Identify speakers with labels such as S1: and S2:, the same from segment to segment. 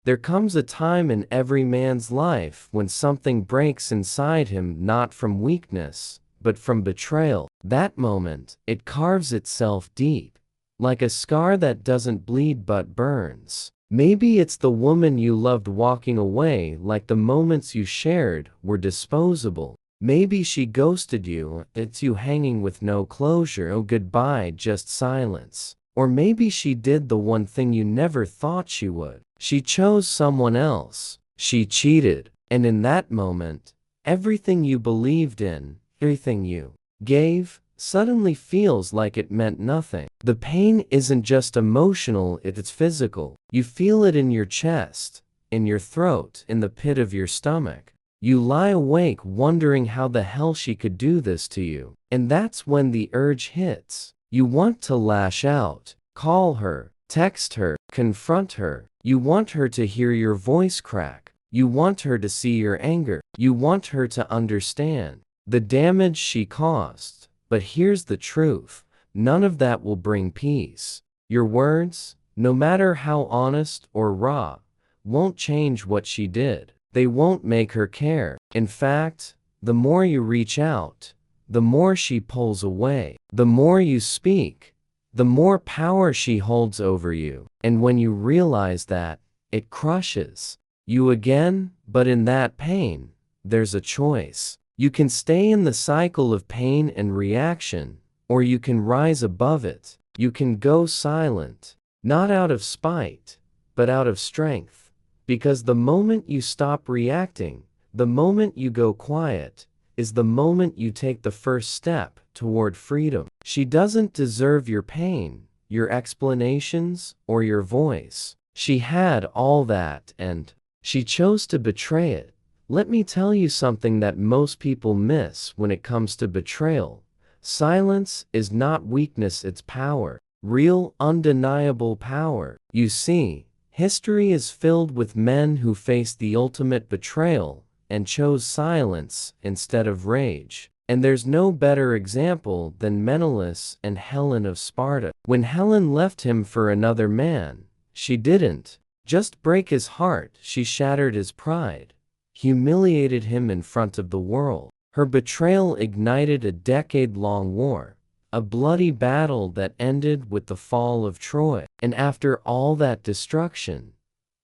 S1: There comes a time in every man's life when something breaks inside him, not from weakness, but from betrayal. That moment, it carves itself deep, like a scar that doesn't bleed but burns. Maybe it's the woman you loved walking away like the moments you shared were disposable. Maybe she ghosted you, it's you hanging with no closure, oh goodbye, just silence. Or maybe she did the one thing you never thought she would. She chose someone else. She cheated. And in that moment, everything you believed in, everything you gave, suddenly feels like it meant nothing. The pain isn't just emotional, it's physical. You feel it in your chest, in your throat, in the pit of your stomach. You lie awake wondering how the hell she could do this to you. And that's when the urge hits. You want to lash out, call her, text her, confront her. You want her to hear your voice crack. You want her to see your anger. You want her to understand the damage she caused. But here's the truth. None of that will bring peace. Your words, no matter how honest or raw, won't change what she did. They won't make her care. In fact, the more you reach out, the more she pulls away. The more you speak, the more power she holds over you. And when you realize that, it crushes you again. But in that pain, there's a choice. You can stay in the cycle of pain and reaction, or you can rise above it. You can go silent, not out of spite, but out of strength. Because the moment you stop reacting, the moment you go quiet, is the moment you take the first step toward freedom. She doesn't deserve your pain, your explanations, or your voice. She had all that and she chose to betray it. Let me tell you something that most people miss when it comes to betrayal. Silence is not weakness, it's power. Real, undeniable power. You see, history is filled with men who faced the ultimate betrayal and chose silence instead of rage. And there's no better example than Menelaus and Helen of Sparta. When Helen left him for another man, she didn't just break his heart, she shattered his pride, humiliated him in front of the world. Her betrayal ignited a decade-long war, a bloody battle that ended with the fall of Troy. And after all that destruction,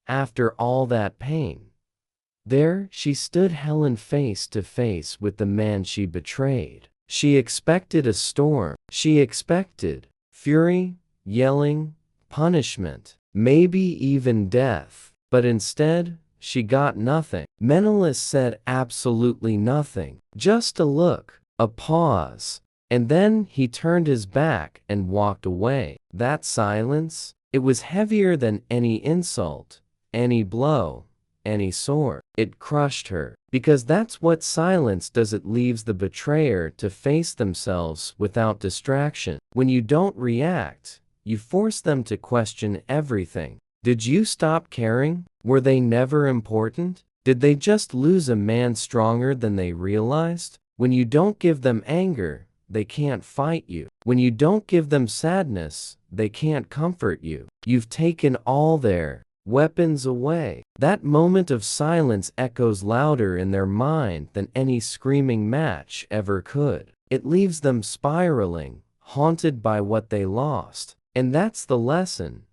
S1: after all that pain, there she stood, Helen, face to face with the man she betrayed. She expected a storm. She expected fury, yelling, punishment, maybe even death. But instead, she got nothing. Menelaus said absolutely nothing. Just a look, a pause, and then he turned his back and walked away. That silence, it was heavier than any insult, any blow, any sword. It crushed her. Because that's what silence does, it leaves the betrayer to face themselves without distraction. When you don't react, you force them to question everything. Did you stop caring? Were they never important? Did they just lose a man stronger than they realized? When you don't give them anger, they can't fight you. When you don't give them sadness, they can't comfort you. You've taken all their weapons away. That moment of silence echoes louder in their mind than any screaming match ever could. It leaves them spiraling, haunted by what they lost. And that's the lesson.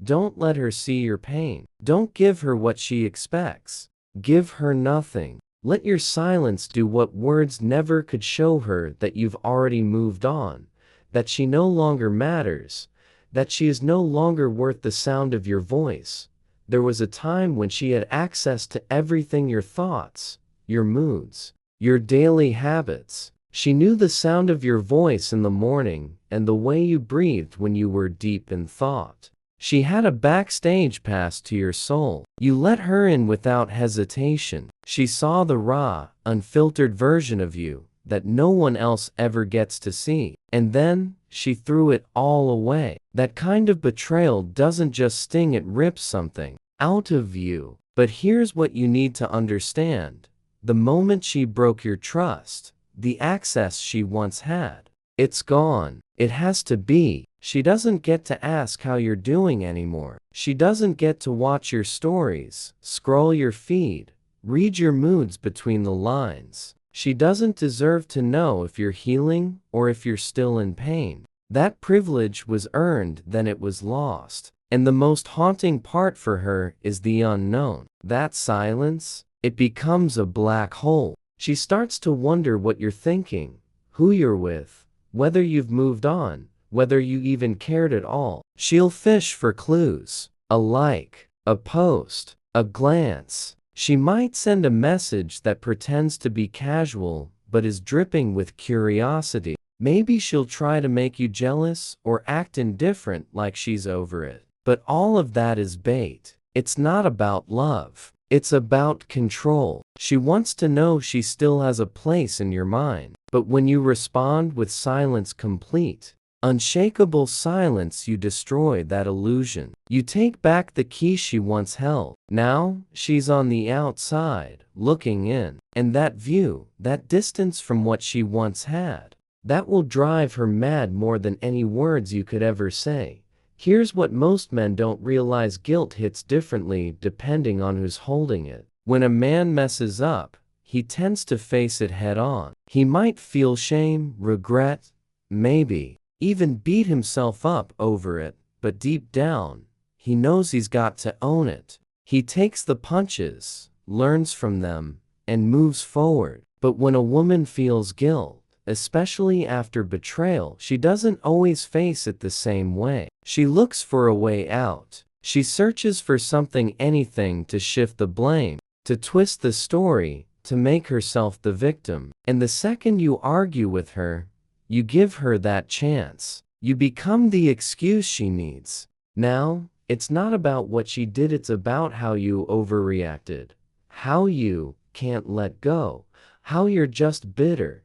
S1: Don't let her see your pain. Don't give her what she expects. Give her nothing. Let your silence do what words never could. Show her that you've already moved on, that she no longer matters, that she is no longer worth the sound of your voice. There was a time when she had access to everything: your thoughts, your moods, your daily habits. She knew the sound of your voice in the morning and the way you breathed when you were deep in thought. She had a backstage pass to your soul. You let her in without hesitation. She saw the raw, unfiltered version of you that no one else ever gets to see. And then, she threw it all away. That kind of betrayal doesn't just sting, it rips something out of you. But here's what you need to understand. The moment she broke your trust, the access she once had, it's gone. It has to be. She doesn't get to ask how you're doing anymore. She doesn't get to watch your stories, scroll your feed, read your moods between the lines. She doesn't deserve to know if you're healing or if you're still in pain. That privilege was earned, then it was lost. And the most haunting part for her is the unknown. That silence, it becomes a black hole. She starts to wonder what you're thinking, who you're with, whether you've moved on, whether you even cared at all. She'll fish for clues, a like, a post, a glance. She might send a message that pretends to be casual but is dripping with curiosity. Maybe she'll try to make you jealous or act indifferent like she's over it. But all of that is bait. It's not about love. It's about control. She wants to know she still has a place in your mind. But when you respond with silence, complete, unshakable silence, you destroy that illusion. You take back the key she once held. Now, she's on the outside, looking in. And that view, that distance from what she once had, that will drive her mad more than any words you could ever say. Here's what most men don't realize: guilt hits differently depending on who's holding it. When a man messes up, he tends to face it head on. He might feel shame, regret, maybe even beat himself up over it, but deep down, he knows he's got to own it. He takes the punches, learns from them, and moves forward. But when a woman feels guilt, especially after betrayal, she doesn't always face it the same way. She looks for a way out. She searches for something, anything to shift the blame, to twist the story, to make herself the victim. And the second you argue with her, you give her that chance. You become the excuse she needs. Now, it's not about what she did, it's about how you overreacted, how you can't let go, how you're just bitter.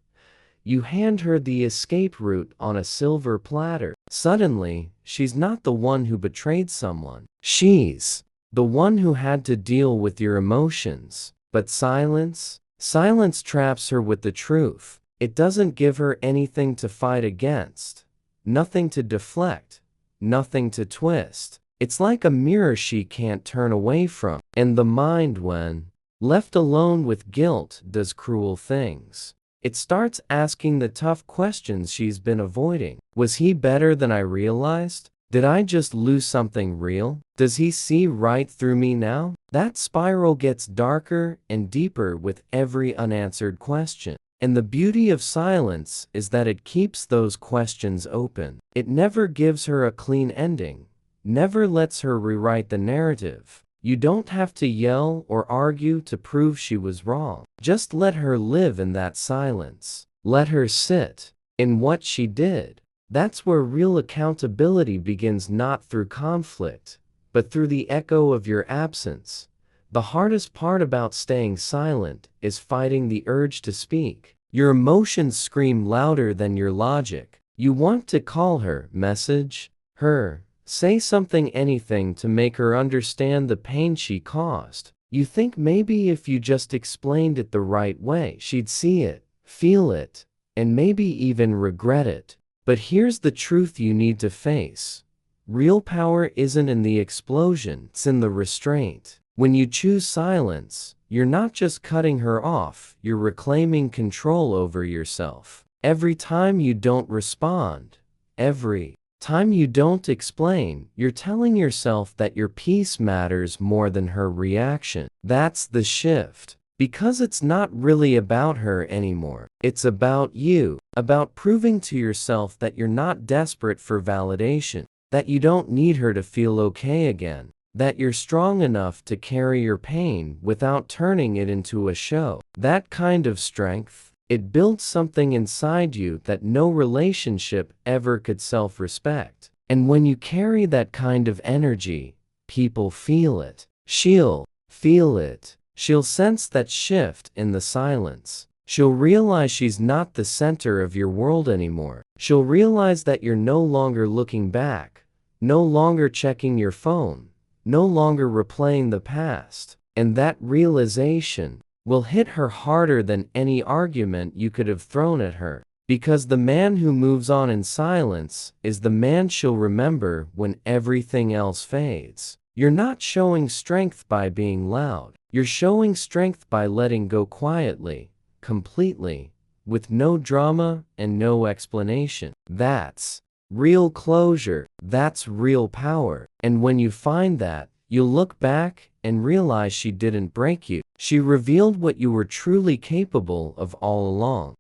S1: You hand her the escape route on a silver platter. Suddenly, she's not the one who betrayed someone. She's the one who had to deal with your emotions. But silence traps her with the truth. It doesn't give her anything to fight against, nothing to deflect, nothing to twist. It's like a mirror she can't turn away from. And the mind, when left alone with guilt, does cruel things. It starts asking the tough questions she's been avoiding. Was he better than I realized? Did I just lose something real? Does he see right through me now? That spiral gets darker and deeper with every unanswered question. And the beauty of silence is that it keeps those questions open. It never gives her a clean ending, never lets her rewrite the narrative. You don't have to yell or argue to prove she was wrong. Just let her live in that silence. Let her sit in what she did. That's where real accountability begins, not through conflict, but through the echo of your absence. The hardest part about staying silent is fighting the urge to speak. Your emotions scream louder than your logic. You want to call her, message her, say something, anything to make her understand the pain she caused. You think maybe if you just explained it the right way, she'd see it, feel it, and maybe even regret it. But here's the truth you need to face. Real power isn't in the explosion, it's in the restraint. When you choose silence, you're not just cutting her off, you're reclaiming control over yourself. Every time you don't respond, every time you don't explain, you're telling yourself that your peace matters more than her reaction. That's the shift. Because it's not really about her anymore. It's about you, about proving to yourself that you're not desperate for validation, that you don't need her to feel okay again, that you're strong enough to carry your pain without turning it into a show. That kind of strength, it builds something inside you that no relationship ever could self-respect. And when you carry that kind of energy, people feel it. She'll feel it. She'll sense that shift in the silence. She'll realize she's not the center of your world anymore. She'll realize that you're no longer looking back, no longer checking your phone, no longer replaying the past. And that realization will hit her harder than any argument you could have thrown at her. Because the man who moves on in silence is the man she'll remember when everything else fades. You're not showing strength by being loud. You're showing strength by letting go quietly, completely, with no drama and no explanation. That's real closure. That's real power. And when you find that, you'll look back and realize she didn't break you. She revealed what you were truly capable of all along.